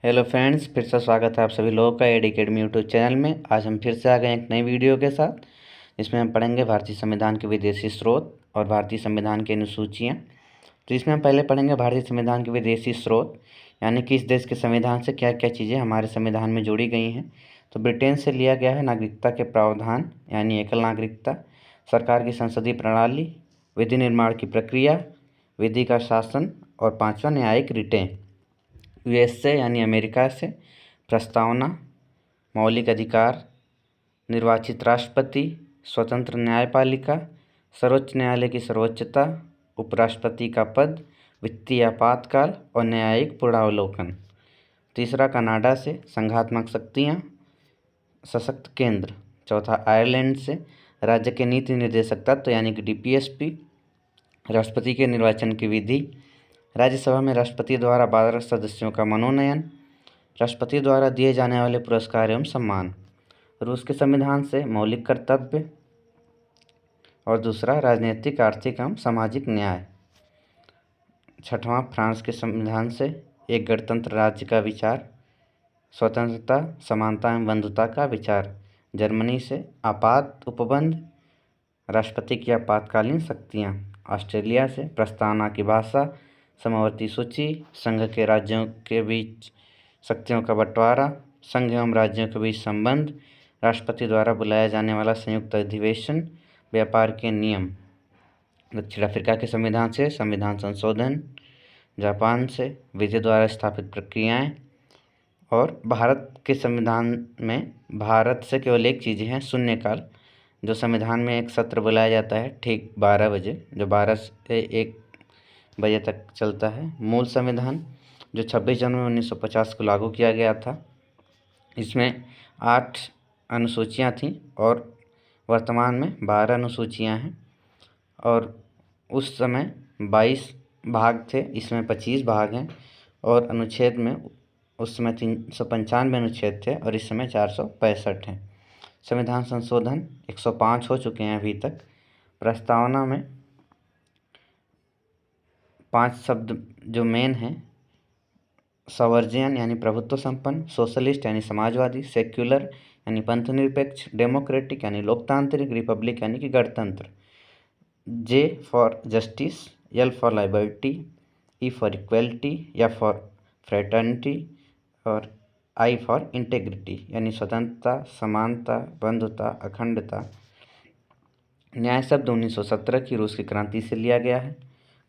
Hello friends, फिर से स्वागत है आप सभी लोगों का एड अकेडमी यूट्यूब चैनल में। आज हम फिर से आ गए एक नई वीडियो के साथ, इसमें हम पढ़ेंगे भारतीय संविधान के विदेशी स्रोत और भारतीय संविधान की अनुसूचियाँ। तो इसमें हम पहले पढ़ेंगे भारतीय संविधान के विदेशी स्रोत, यानी कि इस देश के संविधान से क्या क्या चीज़ें हमारे संविधान में जोड़ी गई हैं। तो ब्रिटेन से लिया गया है नागरिकता के प्रावधान, यानी एकल नागरिकता, सरकार की संसदीय प्रणाली, विधि निर्माण की प्रक्रिया, विधि का शासन और पाँचवा न्यायिक रिटें। यूएस से यानी अमेरिका से प्रस्तावना, मौलिक अधिकार, निर्वाचित राष्ट्रपति, स्वतंत्र न्यायपालिका, सर्वोच्च न्यायालय की सर्वोच्चता, उपराष्ट्रपति का पद, वित्तीय आपातकाल और न्यायिक पूर्वावलोकन। तीसरा कनाडा से संघात्मक शक्तियाँ, सशक्त केंद्र। चौथा आयरलैंड से राज्य के नीति निर्देशक तत्व यानी कि डीपीएसपी, राष्ट्रपति के निर्वाचन की विधि, राज्यसभा में राष्ट्रपति द्वारा 12 सदस्यों का मनोनयन, राष्ट्रपति द्वारा दिए जाने वाले पुरस्कार एवं सम्मान। रूस के संविधान से मौलिक कर्तव्य और दूसरा राजनीतिक, आर्थिक एवं सामाजिक न्याय। छठवां फ्रांस के संविधान से एक गणतंत्र राज्य का विचार, स्वतंत्रता, समानता एवं बंधुता का विचार। जर्मनी से आपात उपबंध, राष्ट्रपति की आपातकालीन शक्तियाँ। ऑस्ट्रेलिया से प्रस्तावना की भाषा, समवर्ती सूची, संघ के राज्यों के बीच शक्तियों का बंटवारा, संघ एवं राज्यों के बीच संबंध, राष्ट्रपति द्वारा बुलाया जाने वाला संयुक्त अधिवेशन, व्यापार के नियम। दक्षिण अफ्रीका के संविधान से संविधान संशोधन, जापान से विधि द्वारा स्थापित प्रक्रियाएं। और भारत के संविधान में भारत से केवल एक चीज़ है, शून्यकाल, जो संविधान में एक सत्र बुलाया जाता है ठीक 12 बजे, जो 12 से 1 बजे तक चलता है। मूल संविधान जो 26 जनवरी 1950 को लागू किया गया था, इसमें 8 अनुसूचियाँ थीं और वर्तमान में 12 अनुसूचियाँ हैं। और उस समय 22 भाग थे, इसमें 25 भाग हैं। और अनुच्छेद में उस समय 395 अनुच्छेद थे और इस समय 465 हैं। संविधान संशोधन 105 हो चुके हैं अभी तक। प्रस्तावना में 5 शब्द जो मेन हैं, सवर्जियन यानी प्रभुत्व संपन्न, सोशलिस्ट यानी समाजवादी, सेक्युलर यानी पंथ निरपेक्ष, डेमोक्रेटिक यानी लोकतांत्रिक, रिपब्लिक यानी कि गणतंत्र। J for justice, L for liberty, E for equality, या फॉर फ्रेटर्निटी और आई फॉर इंटेग्रिटी यानी स्वतंत्रता, समानता, बंधुता, अखंडता। न्याय शब्द 1917 की रूस की क्रांति से लिया गया है।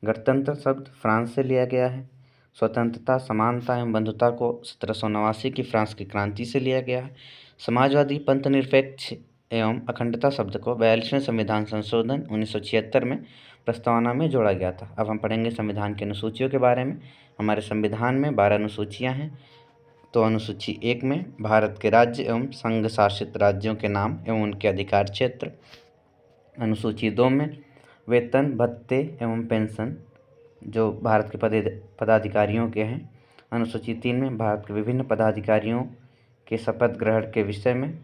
गणतंत्र शब्द फ्रांस से लिया गया है। स्वतंत्रता, समानता एवं बंधुता को 1789 की फ्रांस की क्रांति से लिया गया है। समाजवादी, पंथ निरपेक्ष एवं अखंडता शब्द को 42वें संविधान संशोधन 1976 में प्रस्तावना में जोड़ा गया था। अब हम पढ़ेंगे संविधान की अनुसूचियों के बारे में। हमारे संविधान में 12 अनुसूचियाँ हैं। तो अनुसूची 1 में भारत के राज्य एवं संघ शासित राज्यों के नाम एवं उनके अधिकार क्षेत्र। अनुसूची 2 में वेतन, भत्ते एवं पेंशन जो भारत के पदाधिकारियों के हैं। अनुसूची 3 में भारत के विभिन्न पदाधिकारियों के शपथ ग्रहण के विषय में,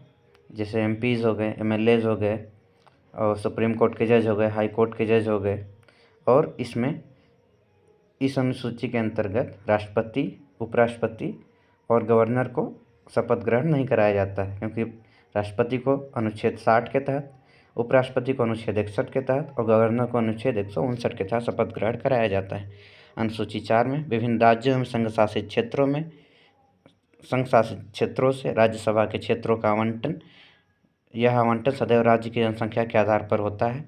जैसे एमपीज़ हो गए, एमएलएज हो गए और सुप्रीम कोर्ट के जज हो गए, हाई कोर्ट के जज हो गए। और इसमें इस अनुसूची के अंतर्गत राष्ट्रपति, उपराष्ट्रपति और गवर्नर को शपथ ग्रहण नहीं कराया जाता है, क्योंकि राष्ट्रपति को अनुच्छेद 60 के तहत, उपराष्ट्रपति को अनुच्छेद 61 के तहत और गवर्नर को अनुच्छेद 159 के तहत शपथ ग्रहण कराया जाता है। अनुसूची 4 में विभिन्न राज्यों एवं संघ शासित क्षेत्रों से राज्यसभा के क्षेत्रों का आवंटन। यह आवंटन सदैव राज्य की जनसंख्या के आधार पर होता है।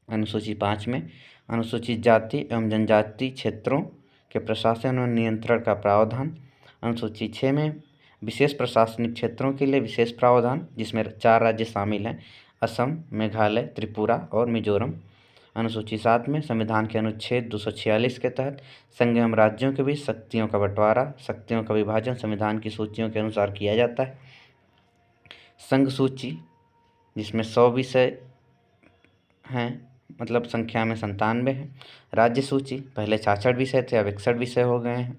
अनुसूची 5 में अनुसूचित जाति एवं जनजाति क्षेत्रों के प्रशासन और नियंत्रण का प्रावधान। अनुसूची 6 में विशेष प्रशासनिक क्षेत्रों के लिए विशेष प्रावधान, जिसमें 4 राज्य शामिल हैं, असम, मेघालय, त्रिपुरा और मिजोरम। अनुसूची 7 में संविधान के अनुच्छेद 246 के तहत संघ एवं राज्यों के बीच शक्तियों का बंटवारा, शक्तियों का विभाजन संविधान की सूचियों के अनुसार किया जाता है। संघ सूची जिसमें 100 विषय हैं, मतलब संख्या में 97 है। राज्य सूची पहले 66 विषय थे, अब 61 विषय हो गए हैं।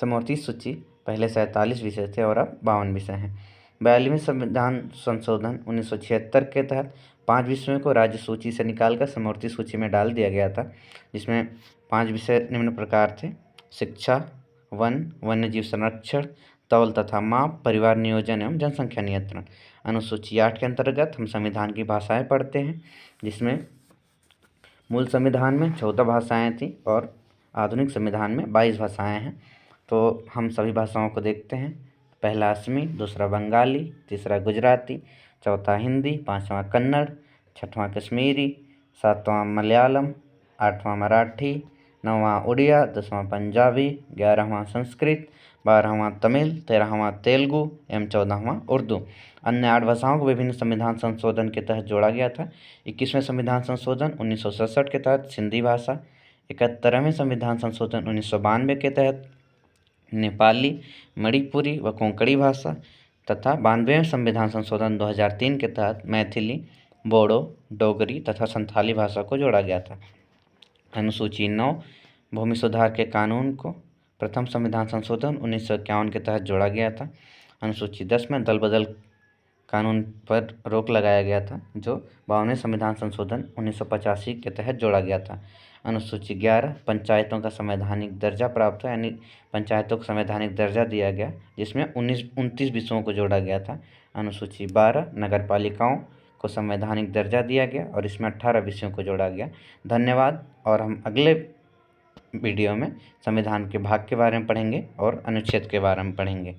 समवर्ती सूची पहले 47 विषय थे और अब 52 विषय हैं। 42वें संविधान संशोधन 1976 के तहत 5 विषयों को राज्य सूची से निकालकर समवर्ती सूची में डाल दिया गया था, जिसमें 5 विषय निम्न प्रकार थे: शिक्षा, वन, वन्यजीव संरक्षण, तौल तथा माप, परिवार नियोजन एवं जनसंख्या नियंत्रण। अनुसूची 8 के अंतर्गत हम संविधान की भाषाएं पढ़ते हैं, जिसमें मूल संविधान में 14 भाषाएं थी और आधुनिक संविधान में 22 भाषाएं हैं। तो हम सभी भाषाओं को देखते हैं। पहला असमी, दूसरा बंगाली, तीसरा गुजराती, चौथा हिंदी, पाँचवा कन्नड़, छठवां कश्मीरी, सातवां मलयालम, आठवां मराठी, नौवां उड़िया, 10वां पंजाबी, 11वां संस्कृत, 12वां तमिल, 13वां तेलुगु एवं 14वां उर्दू। अन्य 8 भाषाओं को विभिन्न संविधान संशोधन के तहत जोड़ा गया था। 21वें संविधान संशोधन 1967 के तहत सिंधी भाषा, 71वें संविधान संशोधन 1992 के तहत नेपाली, मणिपुरी व कोंकणी भाषा तथा 92वें संविधान संशोधन 2003 के तहत मैथिली, बोडो, डोगरी तथा संथाली भाषा को जोड़ा गया था। अनुसूची 9 भूमि सुधार के कानून को प्रथम संविधान संशोधन 1951 के तहत जोड़ा गया था। अनुसूची 10 में दल बदल कानून पर रोक लगाया गया था, जो 52वें संविधान संशोधन 1985 के तहत जोड़ा गया था। अनुसूची 11 पंचायतों का संवैधानिक दर्जा प्राप्त हुआ, यानी पंचायतों को संवैधानिक दर्जा दिया गया, जिसमें 29 विषयों को जोड़ा गया था। अनुसूची 12 नगर पालिकाओं को संवैधानिक दर्जा दिया गया और इसमें 18 विषयों को जोड़ा गया। धन्यवाद। और हम अगले वीडियो में संविधान के भाग के बारे में पढ़ेंगे और अनुच्छेद के बारे में पढ़ेंगे।